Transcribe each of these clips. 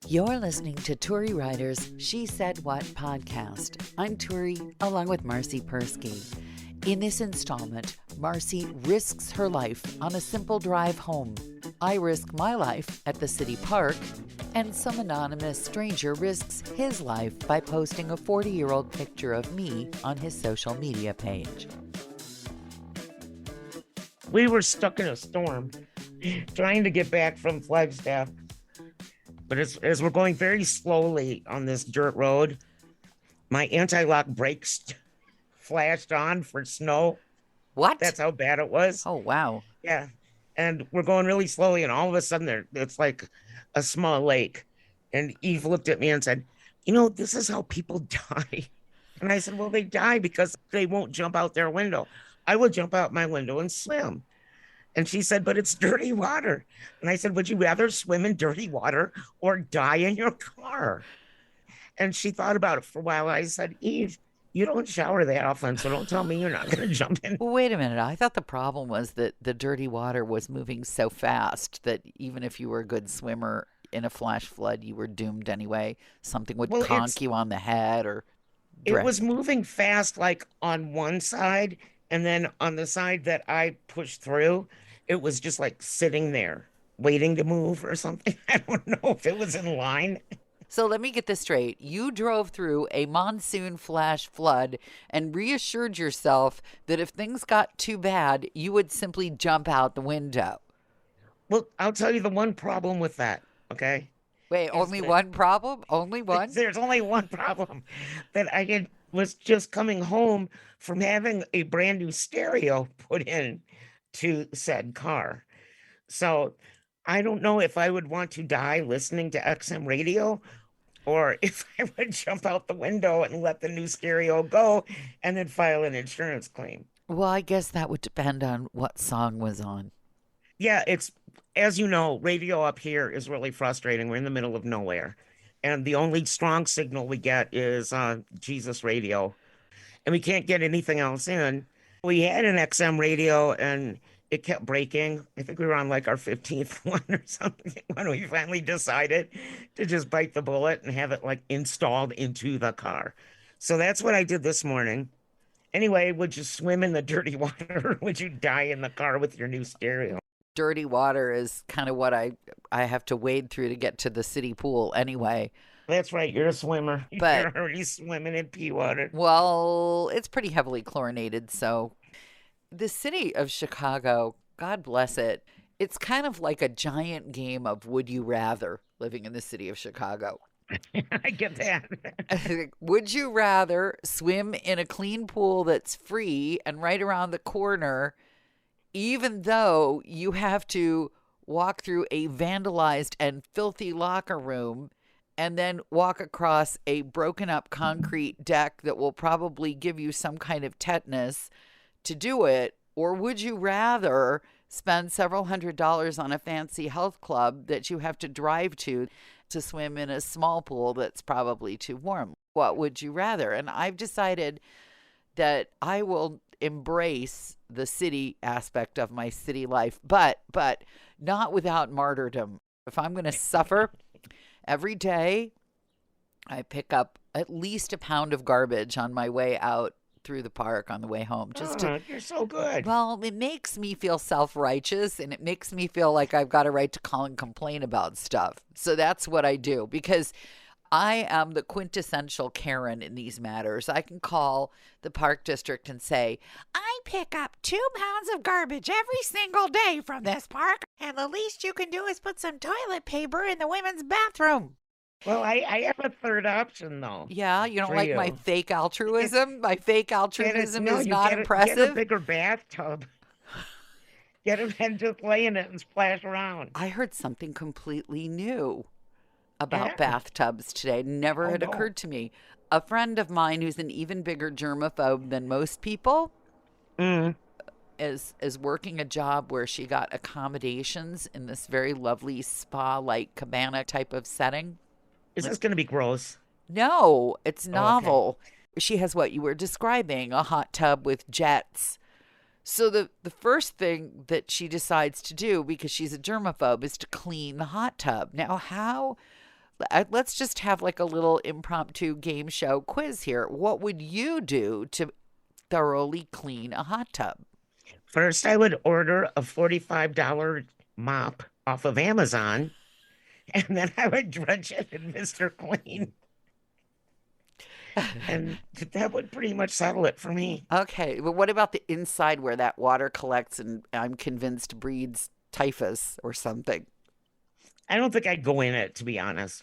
You're listening to Turi Ryder's She Said What podcast. I'm Turi, along with Marcy Persky. In this installment, Marcy risks her life on a simple drive home. I risk my life at the city park, and some anonymous stranger risks his life by posting a 40-year-old picture of me on his social media page. We were stuck in a storm trying to get back from Flagstaff. But as we're going very slowly on this dirt road, my anti-lock brakes flashed on for snow. What? That's how bad it was. Oh, wow. Yeah. And we're going really slowly, and all of a sudden it's like a small lake. And Eve looked at me and said, this is how people die. And I said, well, they die because they won't jump out their window. I would jump out my window and swim. And she said, but it's dirty water. And I said, would you rather swim in dirty water or die in your car? And she thought about it for a while. I said, Eve, you don't shower that often, so don't tell me you're not going to jump in. Well, wait a minute. I thought the problem was that the dirty water was moving so fast that even if you were a good swimmer in a flash flood, you were doomed anyway. Something would conk you on the head or... It was moving fast, like on one side, and then on the side that I pushed through, it was just like sitting there waiting to move or something. I don't know if it was in line. So let me get this straight. You drove through a monsoon flash flood and reassured yourself that if things got too bad, you would simply jump out the window. Well, I'll tell you the one problem with that, okay? Wait, only one problem? Only one? There's only one problem. That I was just coming home from having a brand new stereo put in to said car. So I don't know if I would want to die listening to XM radio or if I would jump out the window and let the new stereo go and then file an insurance claim. Well, I guess that would depend on what song was on. Yeah, it's, as you know, radio up here is really frustrating. We're in the middle of nowhere. And the only strong signal we get is Jesus radio. And we can't get anything else in. We had an XM radio and it kept breaking. I think we were on like our 15th one or something when we finally decided to just bite the bullet and have it like installed into the car. So that's what I did this morning. Anyway, would you swim in the dirty water or would you die in the car with your new stereo? Dirty water is kind of what I have to wade through to get to the city pool anyway. That's right. You're a swimmer. But, you're already swimming in pea water. Well, it's pretty heavily chlorinated. So the city of Chicago, God bless it, it's kind of like a giant game of would you rather living in the city of Chicago. I get that. Would you rather swim in a clean pool that's free and right around the corner, even though you have to walk through a vandalized and filthy locker room and then walk across a broken up concrete deck that will probably give you some kind of tetanus to do it? Or would you rather spend several $100s on a fancy health club that you have to drive to swim in a small pool that's probably too warm? What would you rather? And I've decided that I will embrace the city aspect of my city life, but not without martyrdom. If I'm going to suffer every day, I pick up at least a pound of garbage on my way out through the park on the way home. You're so good. Well, it makes me feel self-righteous and it makes me feel like I've got a right to call and complain about stuff. So that's what I do because I am the quintessential Karen in these matters. I can call the park district and say, I pick up 2 pounds of garbage every single day from this park, and the least you can do is put some toilet paper in the women's bathroom. Well, I have a third option, though. Yeah, you don't like my fake altruism? My fake altruism is not impressive? Get a bigger bathtub. Get him and just lay in it and splash around. I heard something completely new about bathtubs today. Never had occurred to me. A friend of mine who's an even bigger germaphobe than most people is working a job where she got accommodations in this very lovely spa-like cabana type of setting. Is this going to be gross? No, it's novel. Okay. She has what you were describing, a hot tub with jets. So the first thing that she decides to do, because she's a germaphobe, is to clean the hot tub. Now, how let's just have like a little impromptu game show quiz here. What would you do to thoroughly clean a hot tub? First, I would order a $45 mop off of Amazon, and then I would drench it in Mr. Clean, and that would pretty much settle it for me. Okay, but what about the inside where that water collects and I'm convinced breeds typhus or something? I don't think I'd go in it, to be honest.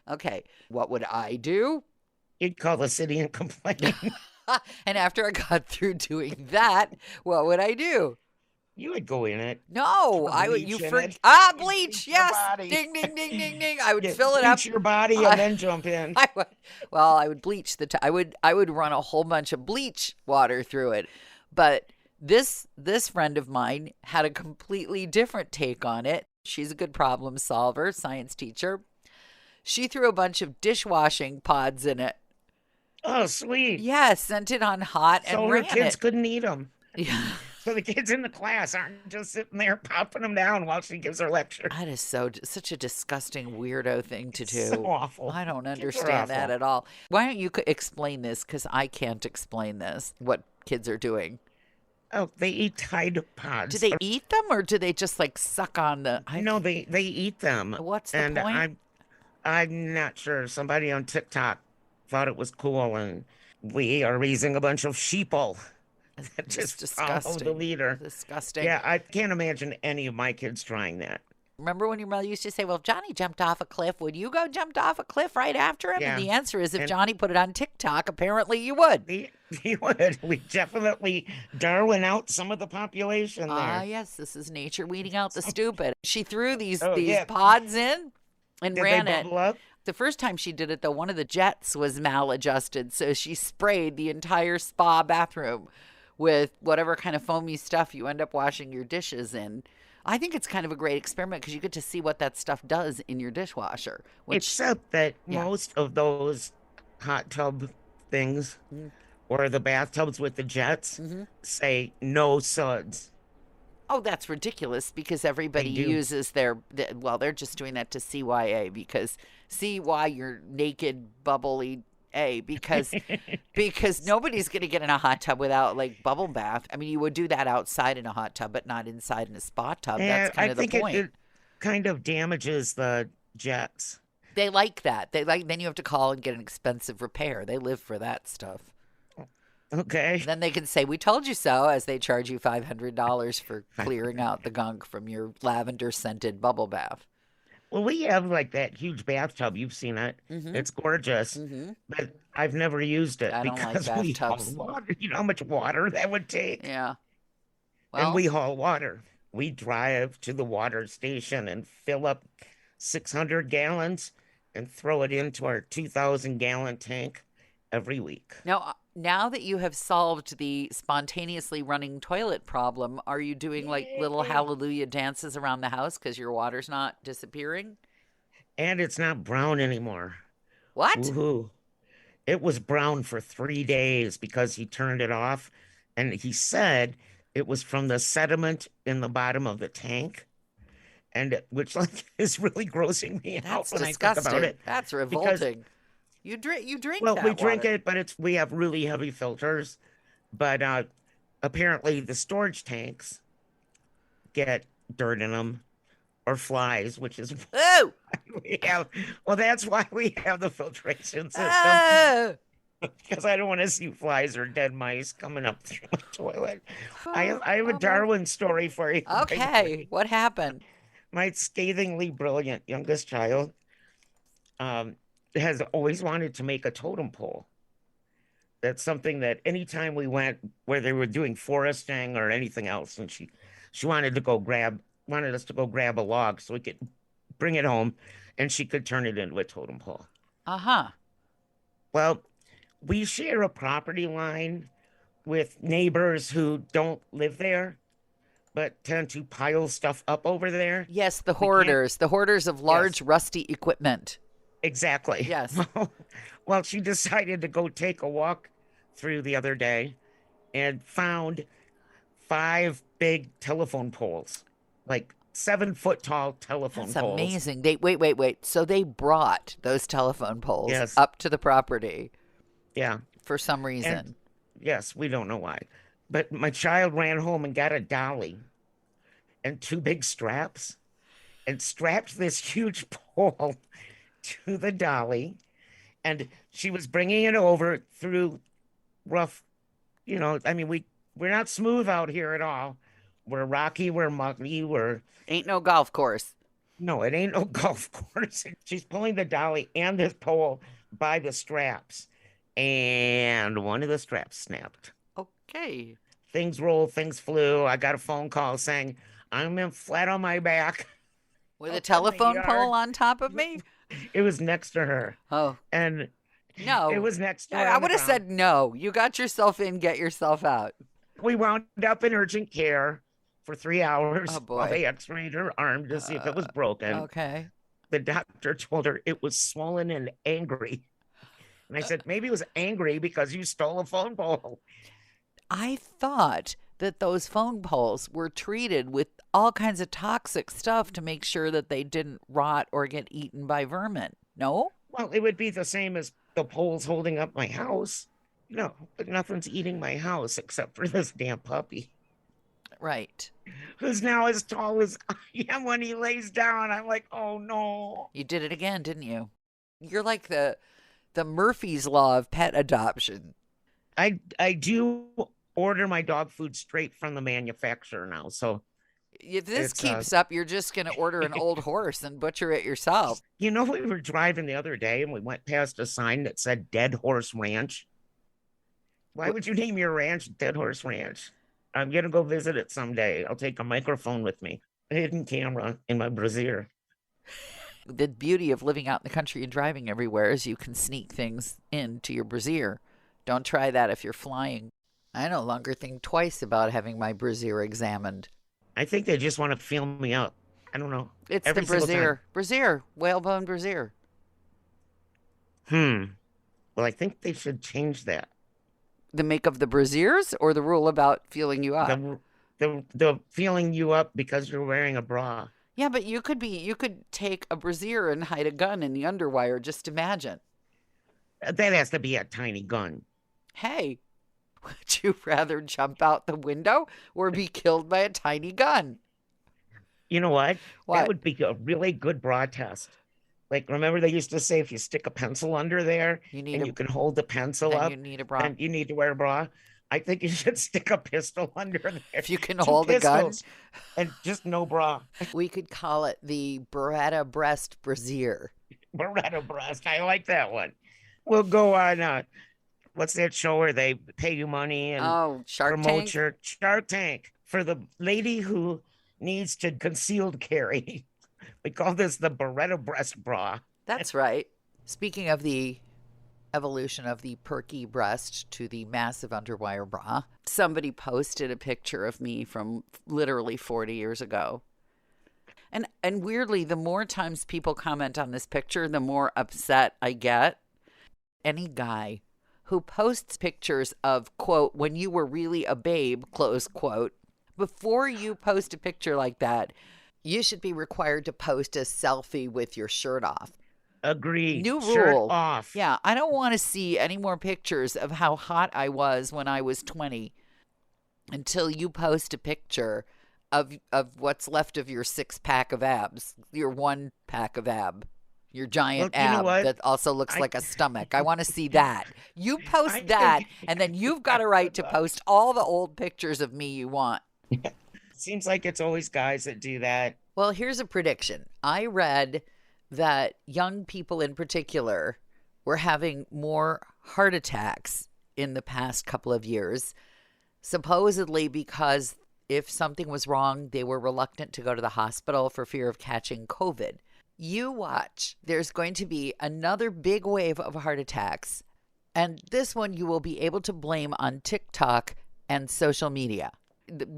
Okay, what would I do? You'd call the city and complain. And after I got through doing that, what would I do? You would go in it. No, Throw I would. bleach You in it. bleach. Bleach your Yes, body. ding, ding, ding, ding, ding. I would Yeah, fill it up. bleach your body and then jump in. I would. Well, I would bleach I would run a whole bunch of bleach water through it. But this friend of mine had a completely different take on it. She's a good problem solver, science teacher. She threw a bunch of dishwashing pods in it. Oh, sweet. Yeah, sent it on hot and So her ran kids it. couldn't eat them. Yeah. So the kids in the class aren't just sitting there popping them down while she gives her lecture. That is such a disgusting weirdo thing to do. So awful. I don't Kids are understand that awful. at all. Why don't you explain this? Because I can't explain this. What kids are doing? Oh, they eat Tide Do Pods. they eat them or do they just like suck on the? No, they eat them. What's the And point? I'm not sure. Somebody on TikTok thought it was cool, and we are raising a bunch of sheeple that Just just follow the disgusting. leader. Disgusting. Yeah, I can't imagine any of my kids trying that. Remember when your mother used to say, "Well, if Johnny jumped off a cliff, would you go jumped off a cliff right after him?" Yeah. And the answer is, if And Johnny put it on TikTok, apparently you would. he would. We definitely Darwin out some of the population Ah, there. yes, this is nature weeding out the stupid. She threw these Oh, these yeah. pods in and Did ran they it. bubble up? The first time she did it, though, one of the jets was maladjusted, so she sprayed the entire spa bathroom with whatever kind of foamy stuff you end up washing your dishes in. I think it's kind of a great experiment because you get to see what that stuff does in your dishwasher. Which, Except that yeah. most of those hot tub things Mm. or the bathtubs with the jets say no suds. Oh, that's ridiculous because They everybody do. uses well, they're just doing that to CYA because see why you're naked, bubbly A because nobody's going to get in a hot tub without like bubble bath. I mean, you would do that outside in a hot tub, but not inside in a spa tub. That's And kind I of the think point. it kind of damages the jets. They like that. Then you have to call and get an expensive repair. They live for that stuff. Okay. Then they can say, "We told you so," as they charge you $500 for clearing out the gunk from your lavender scented bubble bath. Well, we have like that huge bathtub. You've seen it. Mm-hmm. It's gorgeous, Mm-hmm. but I've never used it I don't like because we haul bathtubs. water. You know how much water that would take? Yeah. And Well, we haul water. We drive to the water station and fill up 600 gallons and throw it into our 2,000-gallon tank every week. now that you have solved the spontaneously running toilet problem, are you doing like little Yay. hallelujah dances around the house because your water's not disappearing? And it's not brown anymore. What? Woohoo. It was brown for 3 days because he turned it off. And he said it was from the sediment in the bottom of the tank. And which like is really grossing me out That's when I think about disgusting. it. That's Because, revolting. You drink well, that we drink water. it, but we have really heavy filters. But apparently the storage tanks get dirt in them or flies, which is Oh! why we have, well, that's why we have the filtration system. Oh! Because I don't want to see flies or dead mice coming up through my toilet. I have a Bummer. Darwin story for you. Okay, what happened? My scathingly brilliant youngest child has always wanted to make a totem pole. That's something that anytime we went where they were doing foresting or anything else, and she wanted us to go grab a log so we could bring it home and she could turn it into a totem pole. Uh-huh. Well, we share a property line with neighbors who don't live there, but tend to pile stuff up over there. Yes, the We can't, hoarders of large yes, rusty equipment. exactly. Yes. Well, she decided to go take a walk through the other day and found 5 big telephone poles, like 7-foot tall telephone That's poles. amazing. They wait. So they brought those telephone poles Yes. up to the property Yeah. for some And reason. yes, we don't know why. But my child ran home and got a dolly and two big straps and strapped this huge pole to the dolly. And she was bringing it over through rough, I mean, we're not smooth out here at all. We're rocky, we're mucky, we're Ain't no golf course. no, it ain't no golf course. She's pulling the dolly and this pole by the straps, and one of the straps snapped. Okay. Things rolled, things flew. I got a phone call saying I'm in flat on my back With a out in the telephone pole yard. on top of me? It was next to her, Oh, and it no. was next to her I on the would have ground. said no. You got yourself in, get yourself out. We wound up in urgent care for 3 hours Oh, while boy. they x-rayed her arm to see if it was broken. Okay. The doctor told her it was swollen and angry. And I said, maybe it was angry because you stole a phone pole. I thought that those phone poles were treated with all kinds of toxic stuff to make sure that they didn't rot or get eaten by vermin. No? Well, it would be the same as the poles holding up my house. No, but nothing's eating my house except for this damn puppy, Right. who's now as tall as I am when he lays down. I'm like, oh no. You did it again, didn't you? You're like the Murphy's Law of pet adoption. I do order my dog food straight from the manufacturer now. So If this it's keeps up, you're just going to order an old horse and butcher it yourself. we were driving the other day and we went past a sign that said Dead Horse Ranch. Why would you name your ranch Dead Horse Ranch? I'm gonna go visit it someday. I'll take a microphone with me, a hidden camera in my brassiere. The beauty of living out in the country and driving everywhere is you can sneak things into your brassiere. Don't try that if you're flying. I no longer think twice about having my brassiere examined. I think they just want to feel me up. I don't know. It's Every the single brassiere. Brassiere. Whalebone brassiere. time. Well, I think they should change that. The make of the brassieres or the rule about feeling you up? The feeling you up because you're wearing a bra. Yeah, but you could take a brassiere and hide a gun in the underwire. Just imagine. That has to be a tiny gun. Hey, would you rather jump out the window or be killed by a tiny gun? You know what? What? That would be a really good bra test. Like, remember they used to say if you stick a pencil under there You need and a you can hold the pencil then up, you need a bra. then you need to wear a bra. I think you should stick a pistol under there. If you can 2 hold a gun. pistols and just no bra. We could call it the Beretta breast brassiere. Beretta breast. I like that one. We'll go on. What's that show where they pay you money and Oh, Shark promote Tank? your Shark Tank for the lady who needs to concealed carry? We call this the Beretta breast bra. That's right. Speaking of the evolution of the perky breast to the massive underwire bra, somebody posted a picture of me from literally 40 years ago. And weirdly, the more times people comment on this picture, the more upset I get. Any guy who posts pictures of, quote, when you were really a babe, close quote, before you post a picture like that, you should be required to post a selfie with your shirt off. Agreed. New Shirt rule. off. Yeah, I don't want to see any more pictures of how hot I was when I was 20 until you post a picture of what's left of your 6-pack of abs, your 1-pack of ab, your giant Well, you know ab what? that also looks I- like a stomach. I want to see that. You post I that, think- and then you've got a right to post all the old pictures of me you want. Seems like it's always guys that do that. Well, here's a prediction. I read that young people in particular were having more heart attacks in the past couple of years, supposedly because if something was wrong, they were reluctant to go to the hospital for fear of catching COVID. You watch, there's going to be another big wave of heart attacks, and this one you will be able to blame on TikTok and social media.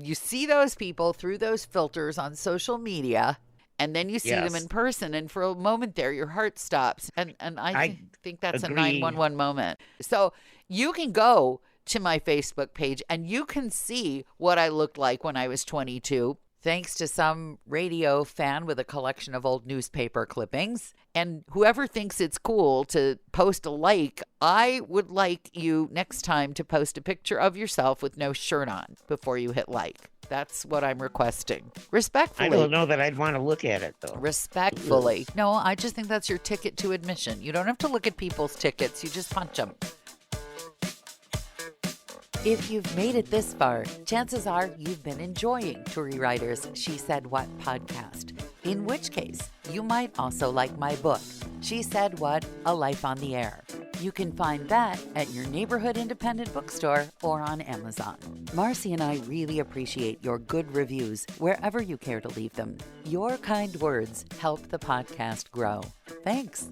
You see those people through those filters on social media, and then you see them Yes. in person, and for a moment there, your heart stops. And I think that's agree. a 911 moment. So you can go to my Facebook page, and you can see what I looked like when I was 22. thanks to some radio fan with a collection of old newspaper clippings. And whoever thinks it's cool to post a like, I would like you next time to post a picture of yourself with no shirt on before you hit like. That's what I'm requesting. Respectfully. I don't know that I'd want to look at it, though. Respectfully. No, I just think that's your ticket to admission. You don't have to look at people's tickets. You just punch them. If you've made it this far, chances are you've been enjoying Turi Ryder's She Said What podcast. In which case, you might also like my book, She Said What? A Life on the Air. You can find that at your neighborhood independent bookstore or on Amazon. Marcy and I really appreciate your good reviews wherever you care to leave them. Your kind words help the podcast grow. Thanks.